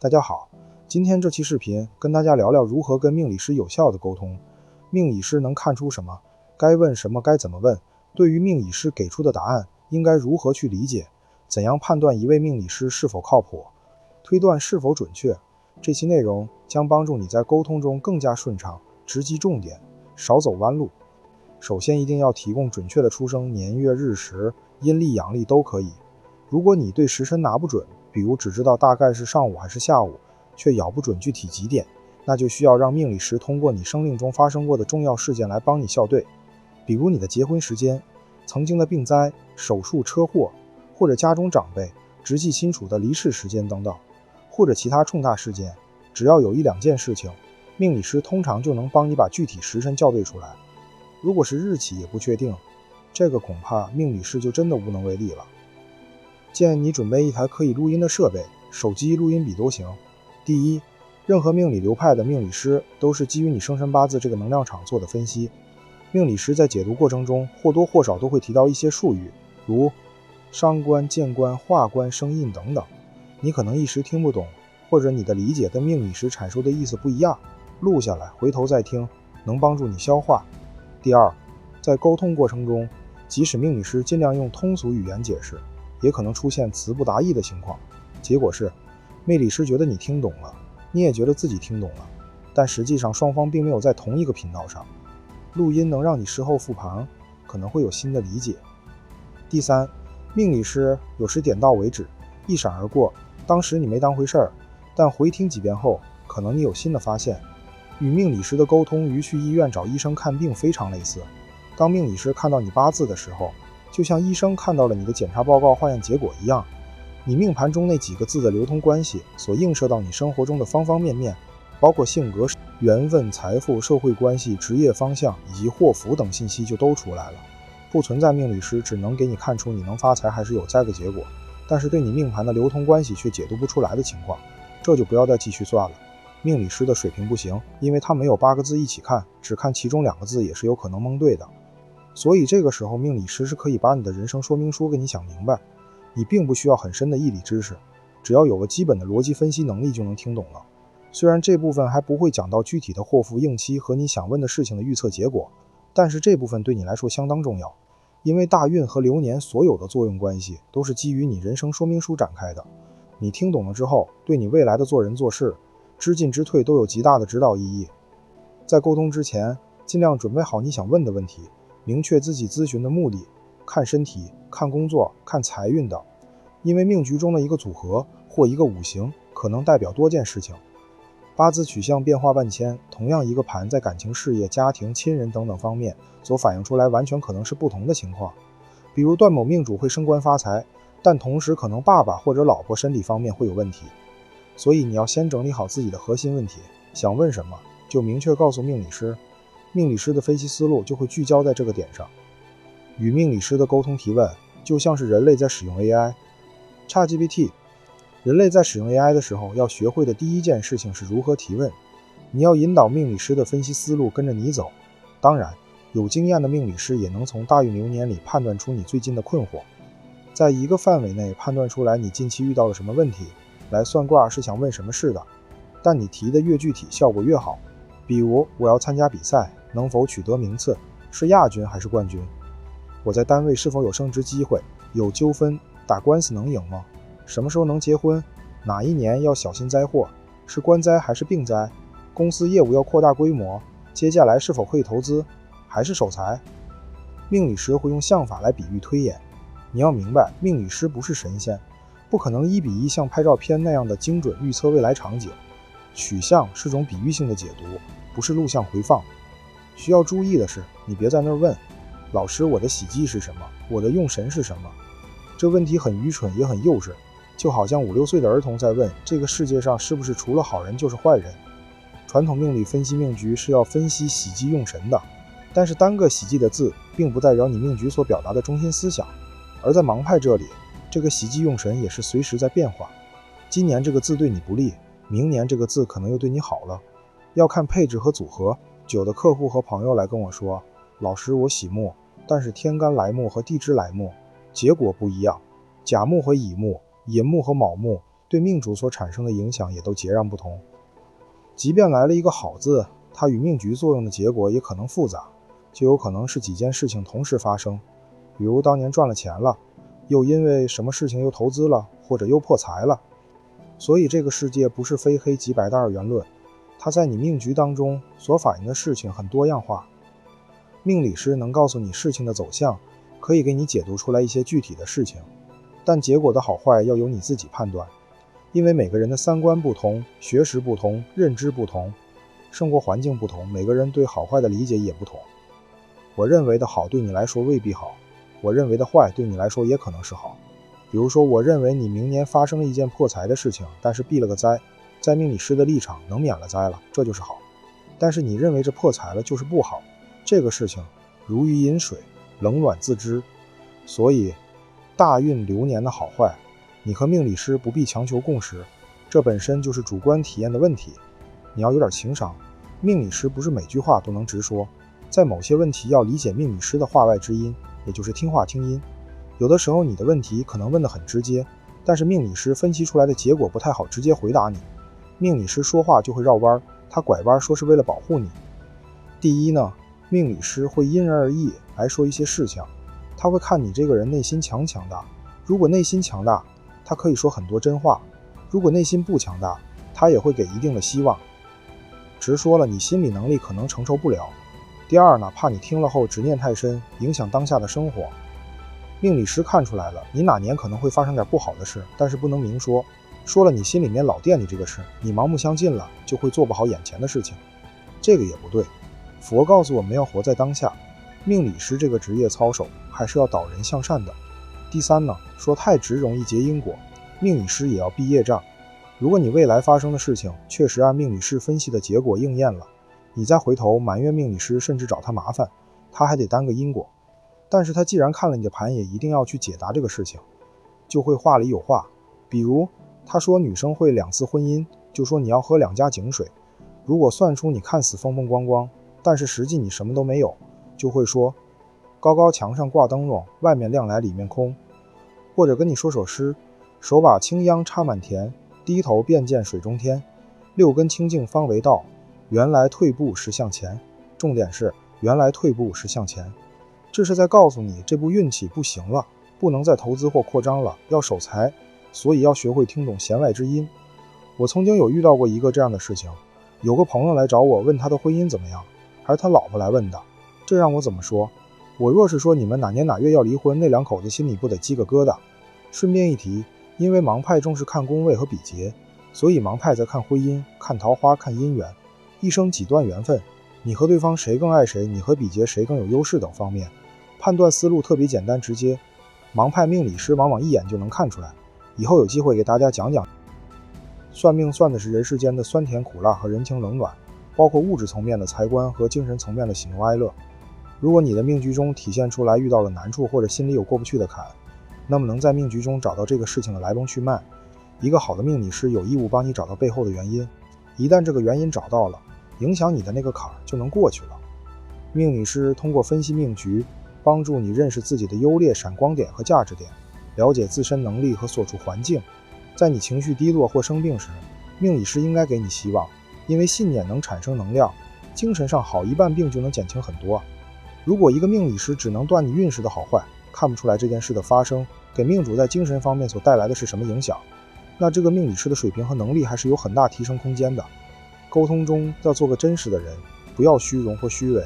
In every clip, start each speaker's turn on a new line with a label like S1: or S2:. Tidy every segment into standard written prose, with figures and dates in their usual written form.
S1: 大家好，今天这期视频跟大家聊聊如何跟命理师有效的沟通。命理师能看出什么？该问什么？该怎么问？对于命理师给出的答案，应该如何去理解？怎样判断一位命理师是否靠谱？推断是否准确？这期内容将帮助你在沟通中更加顺畅，直击重点，少走弯路。首先一定要提供准确的出生年月日时，阴历阳历都可以。如果你对时辰拿不准，比如只知道大概是上午还是下午，却咬不准具体几点，那就需要让命理师通过你生命中发生过的重要事件来帮你校对，比如你的结婚时间、曾经的病灾、手术、车祸，或者家中长辈、直系亲属的离世时间等等，或者其他重大事件。只要有一两件事情，命理师通常就能帮你把具体时辰校对出来。如果是日期也不确定，这个恐怕命理师就真的无能为力了。建议你准备一台可以录音的设备，手机、录音笔都行。第一，任何命理流派的命理师都是基于你生辰八字这个能量场做的分析。命理师在解读过程中或多或少都会提到一些术语，如伤官、见官、化官、生印等等，你可能一时听不懂，或者你的理解跟命理师阐述的意思不一样，录下来回头再听，能帮助你消化。第二，在沟通过程中，即使命理师尽量用通俗语言解释，也可能出现词不达意的情况，结果是命理师觉得你听懂了，你也觉得自己听懂了，但实际上双方并没有在同一个频道上。录音能让你事后复盘，可能会有新的理解。第三，命理师有时点到为止，一闪而过，当时你没当回事儿，但回听几遍后，可能你有新的发现。与命理师的沟通与去医院找医生看病非常类似，当命理师看到你八字的时候，就像医生看到了你的检查报告化验结果一样，你命盘中那几个字的流通关系所映射到你生活中的方方面面，包括性格、缘分、财富、社会关系、职业方向以及祸福等信息就都出来了。不存在命理师只能给你看出你能发财还是有灾的结果，但是对你命盘的流通关系却解读不出来的情况，这就不要再继续算了。命理师的水平不行，因为他没有8个字一起看，只看其中2个字也是有可能蒙对的。所以这个时候命理师是可以把你的人生说明书给你想明白，你并不需要很深的义理知识，只要有个基本的逻辑分析能力就能听懂了。虽然这部分还不会讲到具体的祸福应期和你想问的事情的预测结果，但是这部分对你来说相当重要，因为大运和流年所有的作用关系都是基于你人生说明书展开的。你听懂了之后，对你未来的做人做事、知进知退都有极大的指导意义。在沟通之前，尽量准备好你想问的问题，明确自己咨询的目的，看身体、看工作、看财运等，因为命局中的一个组合或一个五行可能代表多件事情。八字取向变化万千，同样一个盘在感情、事业、家庭、亲人等等方面所反映出来完全可能是不同的情况。比如段某命主会升官发财，但同时可能爸爸或者老婆身体方面会有问题。所以你要先整理好自己的核心问题，想问什么就明确告诉命理师，命理师的分析思路就会聚焦在这个点上。与命理师的沟通提问就像是人类在使用 AI。ChatGPT， 人类在使用 AI 的时候要学会的第一件事情是如何提问，你要引导命理师的分析思路跟着你走。当然，有经验的命理师也能从大运流年里判断出你最近的困惑，在一个范围内判断出来你近期遇到了什么问题，来算卦是想问什么事的，但你提的越具体效果越好。比如我要参加比赛，能否取得名次，是亚军还是冠军？我在单位是否有升职机会，有纠纷，打官司能赢吗？什么时候能结婚？哪一年要小心灾祸？是官灾还是病灾？公司业务要扩大规模，接下来是否可以投资，还是守财？命理师会用相法来比喻推演，你要明白命理师不是神仙，不可能1比1像拍照片那样的精准预测未来场景，取象是种比喻性的解读，不是录像回放。需要注意的是，你别在那儿问老师我的喜忌是什么，我的用神是什么，这问题很愚蠢也很幼稚，就好像5、6岁的儿童在问这个世界上是不是除了好人就是坏人。传统命理分析命局是要分析喜忌用神的，但是单个喜忌的字并不代表你命局所表达的中心思想，而在盲派这里，这个喜忌用神也是随时在变化。今年这个字对你不利，明年这个字可能又对你好了，要看配置和组合。有的客户和朋友来跟我说，老师我喜木，但是天干来木和地支来木结果不一样，甲木和乙木、寅木和卯木对命主所产生的影响也都截然不同。即便来了一个好字，它与命局作用的结果也可能复杂，就有可能是几件事情同时发生，比如当年赚了钱了，又因为什么事情又投资了，或者又破财了。所以这个世界不是非黑即白的二元论，它在你命局当中所反映的事情很多样化。命理师能告诉你事情的走向，可以给你解读出来一些具体的事情，但结果的好坏要由你自己判断，因为每个人的三观不同，学识不同，认知不同，生活环境不同，每个人对好坏的理解也不同。我认为的好对你来说未必好，我认为的坏对你来说也可能是好。比如说，我认为你明年发生了一件破财的事情，但是避了个灾，在命理师的立场能免了灾了，这就是好。但是你认为这破财了就是不好，这个事情如鱼饮水，冷暖自知。所以大运流年的好坏，你和命理师不必强求共识，这本身就是主观体验的问题。你要有点情商，命理师不是每句话都能直说，在某些问题要理解命理师的话外之音，也就是听话听音。有的时候你的问题可能问得很直接，但是命理师分析出来的结果不太好直接回答你。命理师说话就会绕弯，他拐弯说是为了保护你。第一呢，命理师会因人而异来说一些事情，他会看你这个人内心强大。如果内心强大，他可以说很多真话；如果内心不强大，他也会给一定的希望。直说了，你心理能力可能承受不了。第二呢，怕你听了后执念太深，影响当下的生活。命理师看出来了，你哪年可能会发生点不好的事，但是不能明说，说了你心里面老惦记这个事，你盲目相信了，就会做不好眼前的事情。这个也不对。佛告诉我们要活在当下，命理师这个职业操守还是要导人向善的。第三呢，说太直容易结因果，命理师也要避业障。如果你未来发生的事情确实按命理师分析的结果应验了，你再回头埋怨命理师，甚至找他麻烦，他还得担个因果。但是他既然看了你的盘，也一定要去解答这个事情，就会话里有话。比如他说女生会2次婚姻，就说你要喝2家井水。如果算出你看似风风光光，但是实际你什么都没有，就会说高高墙上挂灯笼，外面亮来里面空。或者跟你说首诗，手把青秧插满田，低头便见水中天。6根清净方为道，原来退步是向前。重点是原来退步是向前。这是在告诉你这步运气不行了，不能再投资或扩张了，要守财，所以要学会听懂弦外之音。我曾经有遇到过一个这样的事情，有个朋友来找我问他的婚姻怎么样，还是他老婆来问的，这让我怎么说？我若是说你们哪年哪月要离婚，那2口子心里不得鸡个疙瘩。顺便一提，因为盲派重视看宫位和比劫，所以盲派在看婚姻、看桃花、看姻缘，一生几段缘分，你和对方谁更爱谁，你和比劫谁更有优势等方面，判断思路特别简单直接，盲派命理师往往一眼就能看出来。以后有机会给大家讲讲。算命算的是人世间的酸甜苦辣和人情冷暖，包括物质层面的财官和精神层面的喜怒哀乐。如果你的命局中体现出来遇到了难处，或者心里有过不去的坎，那么能在命局中找到这个事情的来龙去脉，一个好的命理师有义务帮你找到背后的原因。一旦这个原因找到了，影响你的那个坎就能过去了。命理师通过分析命局，帮助你认识自己的优劣、闪光点和价值点，了解自身能力和所处环境。在你情绪低落或生病时，命理师应该给你希望，因为信念能产生能量，精神上好一半病就能减轻很多。如果一个命理师只能断你运势的好坏，看不出来这件事的发生给命主在精神方面所带来的是什么影响，那这个命理师的水平和能力还是有很大提升空间的。沟通中要做个真实的人，不要虚荣或虚伪，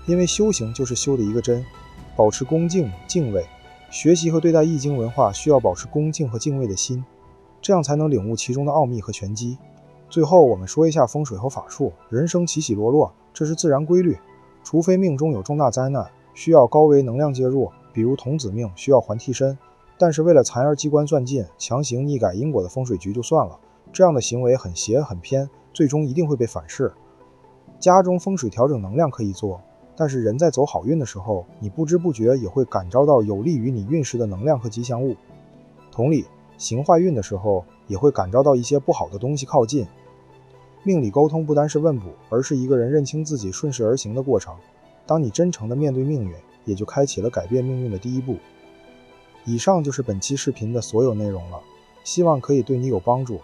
S1: 因为修行就是修的一个真，保持恭敬敬畏。学习和对待易经文化需要保持恭敬和敬畏的心，这样才能领悟其中的奥秘和玄机。最后我们说一下风水和法术。人生起起落落，这是自然规律，除非命中有重大灾难需要高维能量介入，比如童子命需要还替身，但是为了残而机关算尽，强行逆改因果的风水局就算了，这样的行为很邪很偏，最终一定会被反噬。家中风水调整能量可以做，但是人在走好运的时候，你不知不觉也会感召到有利于你运势的能量和吉祥物。同理，行坏运的时候也会感召到一些不好的东西靠近。命理沟通不单是问卜，而是一个人认清自己顺势而行的过程。当你真诚地面对命运，也就开启了改变命运的第一步。以上就是本期视频的所有内容了。希望可以对你有帮助。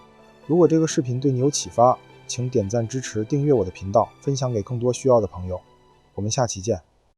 S1: 如果这个视频对你有启发，请点赞支持，订阅我的频道，分享给更多需要的朋友。我们下期见。